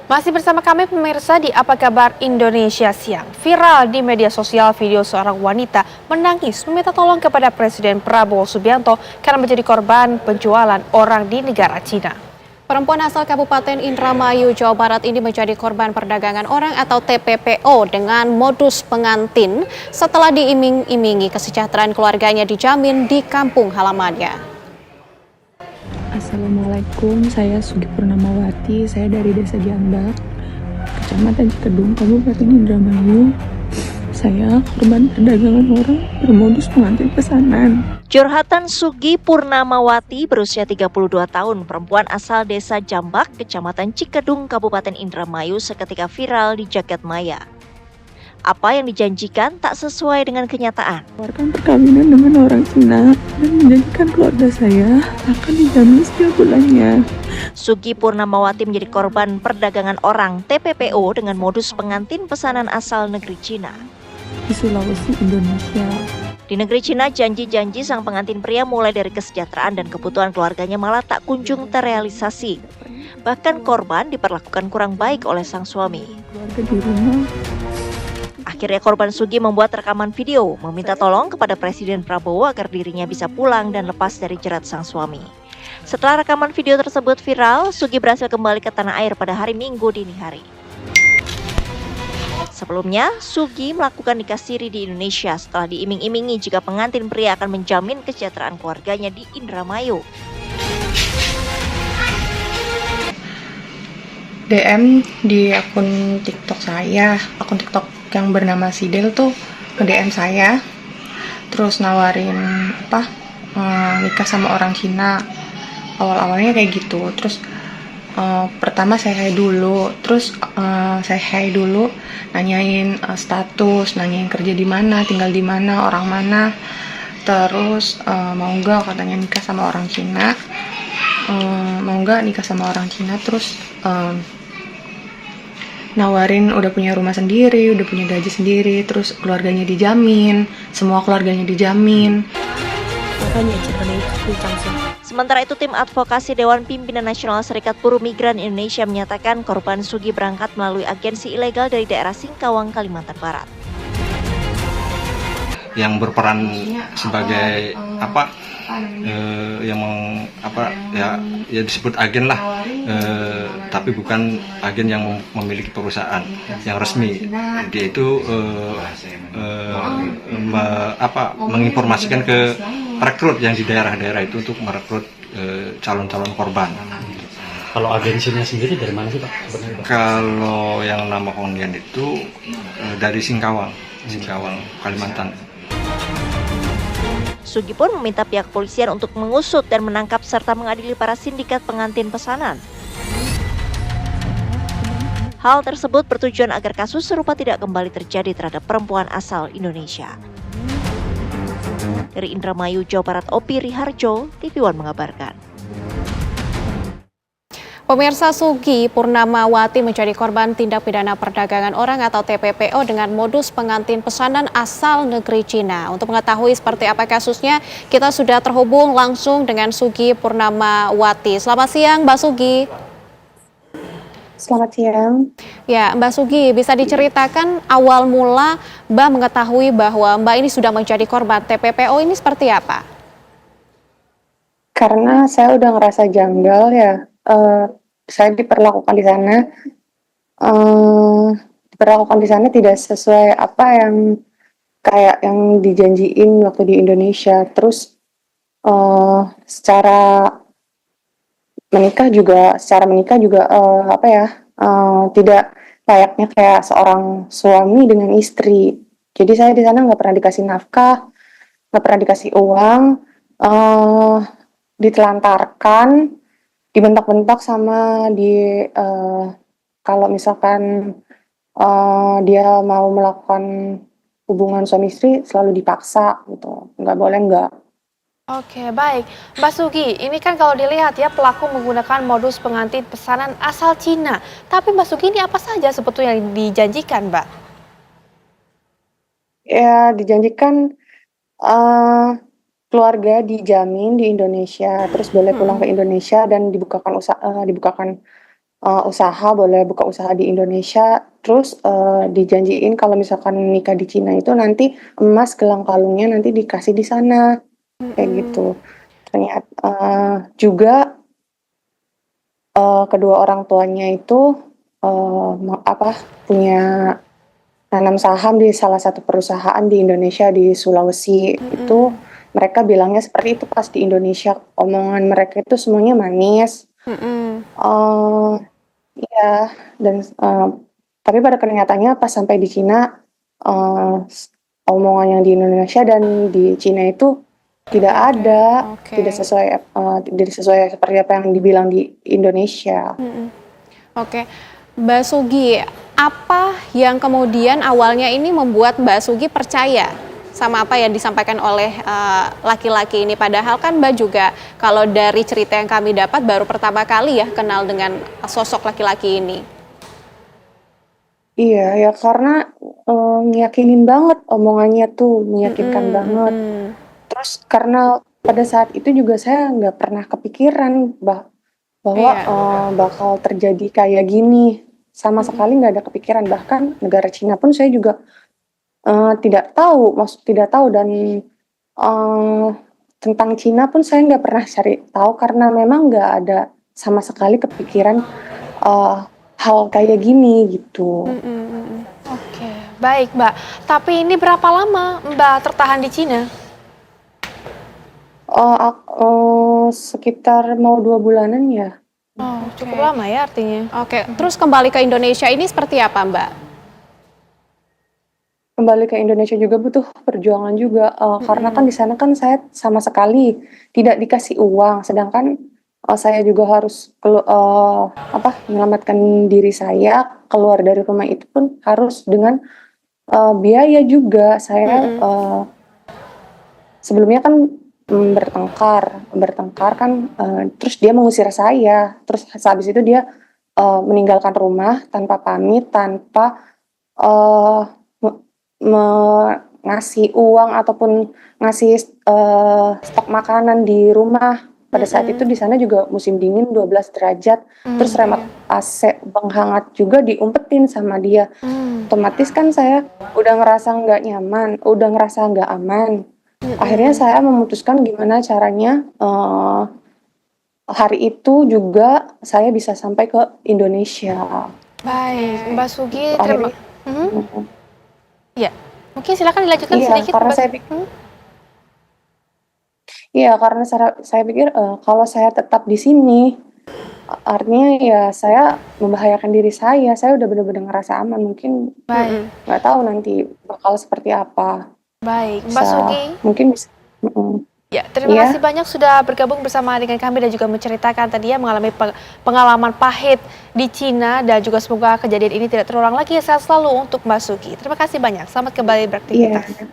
Masih bersama kami pemirsa di Apa Kabar Indonesia Siang. Viral di media sosial video seorang wanita menangis meminta tolong kepada Presiden Prabowo Subianto karena menjadi korban penjualan orang di negara Cina. Perempuan asal Kabupaten Indramayu, Jawa Barat ini menjadi korban perdagangan orang atau TPPO dengan modus pengantin setelah diiming-imingi kesejahteraan keluarganya dijamin di kampung halamannya. Assalamualaikum, saya Sugi Purnamawati, saya dari Desa Jambak, Kecamatan Cikedung, Kabupaten Indramayu. Saya korban perdagangan orang bermodus pengantin pesanan. Curhatan Sugi Purnamawati berusia 32 tahun, perempuan asal Desa Jambak, Kecamatan Cikedung, Kabupaten Indramayu seketika viral di jagat maya. Apa yang dijanjikan tak sesuai dengan kenyataan. Menawarkan perkawinan dengan orang Cina dan menjanjikan keluarga saya akan dijamin setiap bulannya. Sugi Purnamawati menjadi korban perdagangan orang TPPO dengan modus pengantin pesanan asal negeri Cina. Di Sulawesi, Indonesia. Di negeri Cina, janji-janji sang pengantin pria mulai dari kesejahteraan dan kebutuhan keluarganya malah tak kunjung terrealisasi. Bahkan korban diperlakukan kurang baik oleh sang suami. Keluarga di rumah. Akhirnya korban Sugi membuat rekaman video meminta tolong kepada Presiden Prabowo agar dirinya bisa pulang dan lepas dari jerat sang suami. Setelah rekaman video tersebut viral, Sugi berhasil kembali ke tanah air pada hari Minggu dini hari. Sebelumnya, Sugi melakukan nikah siri di Indonesia setelah diiming-imingi jika pengantin pria akan menjamin kesejahteraan keluarganya di Indramayu. DM di akun TikTok saya, akun TikTok yang bernama Sidel tuh nge-DM saya, terus nawarin nikah sama orang Cina. Awal-awalnya kayak gitu, terus pertama saya hai dulu, nanyain status, nanyain kerja di mana, tinggal di mana, orang mana, terus mau nggak katanya nikah sama orang Cina, terus nawarin udah punya rumah sendiri, udah punya gaji sendiri, terus keluarganya dijamin, semua keluarganya dijamin. Sementara itu, tim advokasi Dewan Pimpinan Nasional Serikat Buruh Migran Indonesia menyatakan korban Sugi berangkat melalui agensi ilegal dari daerah Singkawang, Kalimantan Barat. Yang berperan sebagai ya disebut agen lah, tapi bukan agen yang memiliki perusahaan yang resmi. Dia itu menginformasikan ke rekrut yang di daerah-daerah itu untuk merekrut calon-calon korban. Kalau agensinya sendiri dari mana sih Pak? Kalau yang nama Hondian itu dari Singkawang, Kalimantan. Sugi pun meminta pihak polisian untuk mengusut dan menangkap serta mengadili para sindikat pengantin pesanan. Hal tersebut bertujuan agar kasus serupa tidak kembali terjadi terhadap perempuan asal Indonesia. Dari Indramayu, Jawa Barat, Opi Riharjo, TV One mengabarkan. Pemirsa, Sugi Purnamawati menjadi korban tindak pidana perdagangan orang atau TPPO dengan modus pengantin pesanan asal negeri Cina. Untuk mengetahui seperti apa kasusnya, kita sudah terhubung langsung dengan Sugi Purnamawati. Selamat siang, Mbak Sugi. Selamat siang. Ya, Mbak Sugi, bisa diceritakan awal mula Mbak mengetahui bahwa Mbak ini sudah menjadi korban TPPO ini seperti apa? Karena saya udah ngerasa janggal ya, saya diperlakukan di sana tidak sesuai apa yang kayak yang dijanjiin waktu di Indonesia. Terus secara menikah juga tidak layaknya kayak seorang suami dengan istri. Jadi saya di sana nggak pernah dikasih nafkah, nggak pernah dikasih uang, ditelantarkan, dibentak-bentak sama kalau misalkan dia mau melakukan hubungan suami istri selalu dipaksa gitu, nggak boleh nggak. Oke, baik. Mbak Sugi, ini kan kalau dilihat ya pelaku menggunakan modus pengantin pesanan asal Cina. Tapi Mbak Sugi, ini apa saja sebetulnya yang dijanjikan, Mbak? Ya dijanjikan keluarga dijamin di Indonesia, terus boleh pulang ke Indonesia dan dibukakan usaha, boleh buka usaha di Indonesia, terus, dijanjiin kalau misalkan nikah di Cina itu nanti emas gelang kalungnya nanti dikasih di sana, kayak gitu. Juga, kedua orang tuanya itu, punya nanam saham di salah satu perusahaan di Indonesia, di Sulawesi. Itu mereka bilangnya seperti itu pas di Indonesia, omongan mereka itu semuanya manis. Mhm. Eee, iya, dan, tapi pada kenyataannya pas sampai di Cina, omongan yang di Indonesia dan di Cina itu tidak ada, Oke. tidak sesuai seperti apa yang dibilang di Indonesia. Oke, Mbak Sugi, apa yang kemudian awalnya ini membuat Mbak Sugi percaya sama apa yang disampaikan oleh laki-laki ini? Padahal kan Mbak juga kalau dari cerita yang kami dapat baru pertama kali ya kenal dengan sosok laki-laki ini. Iya, ya karena, ngeyakinin banget omongannya tuh, meyakinkan banget. Terus karena pada saat itu juga saya nggak pernah kepikiran bahwa, Iya. bakal terjadi kayak gini, sama sekali nggak ada kepikiran. Bahkan negara Cina pun saya juga, tidak tahu dan, tentang Cina pun saya nggak pernah cari tahu karena memang nggak ada sama sekali kepikiran, hal kayak gini gitu. Oke, baik Mbak. Tapi ini berapa lama Mbak tertahan di Cina? Sekitar mau 2 bulanan ya. Oh, cukup lama ya artinya. Oke, terus kembali ke Indonesia ini seperti apa Mbak? Kembali ke Indonesia juga butuh perjuangan juga, karena kan di sana kan saya sama sekali tidak dikasih uang, sedangkan, saya juga harus menyelamatkan diri saya, keluar dari rumah itu pun harus dengan, biaya juga. Saya, sebelumnya kan, bertengkar kan, terus dia mengusir saya, terus habis itu dia, meninggalkan rumah tanpa pamit, tanpa, eee ngasih uang ataupun ngasih, stok makanan di rumah. Pada saat itu di sana juga musim dingin 12 derajat, terus remote AC penghangat juga diumpetin sama dia. Otomatis kan saya udah ngerasa nggak nyaman, udah ngerasa nggak aman. Akhirnya saya memutuskan gimana caranya, hari itu juga saya bisa sampai ke Indonesia. Baik, Mbak Sugi, Akhirnya Ya, mungkin silakan dilanjutkan iya, sedikit karena Mbak. saya Iya, karena saya pikir, kalau saya tetap di sini, artinya ya saya membahayakan diri saya udah bener-bener ngerasa aman, mungkin Baik, nggak tahu nanti bakal seperti apa. baik. Mbak Sugi, Mungkin bisa ya terima iya? kasih banyak sudah bergabung bersama dengan kami dan juga menceritakan tadi ya mengalami pengalaman pahit di Cina dan juga semoga kejadian ini tidak terulang lagi. Sehat selalu untuk Mbak Sugi. Terima kasih banyak. Selamat kembali beraktivitas. Iya.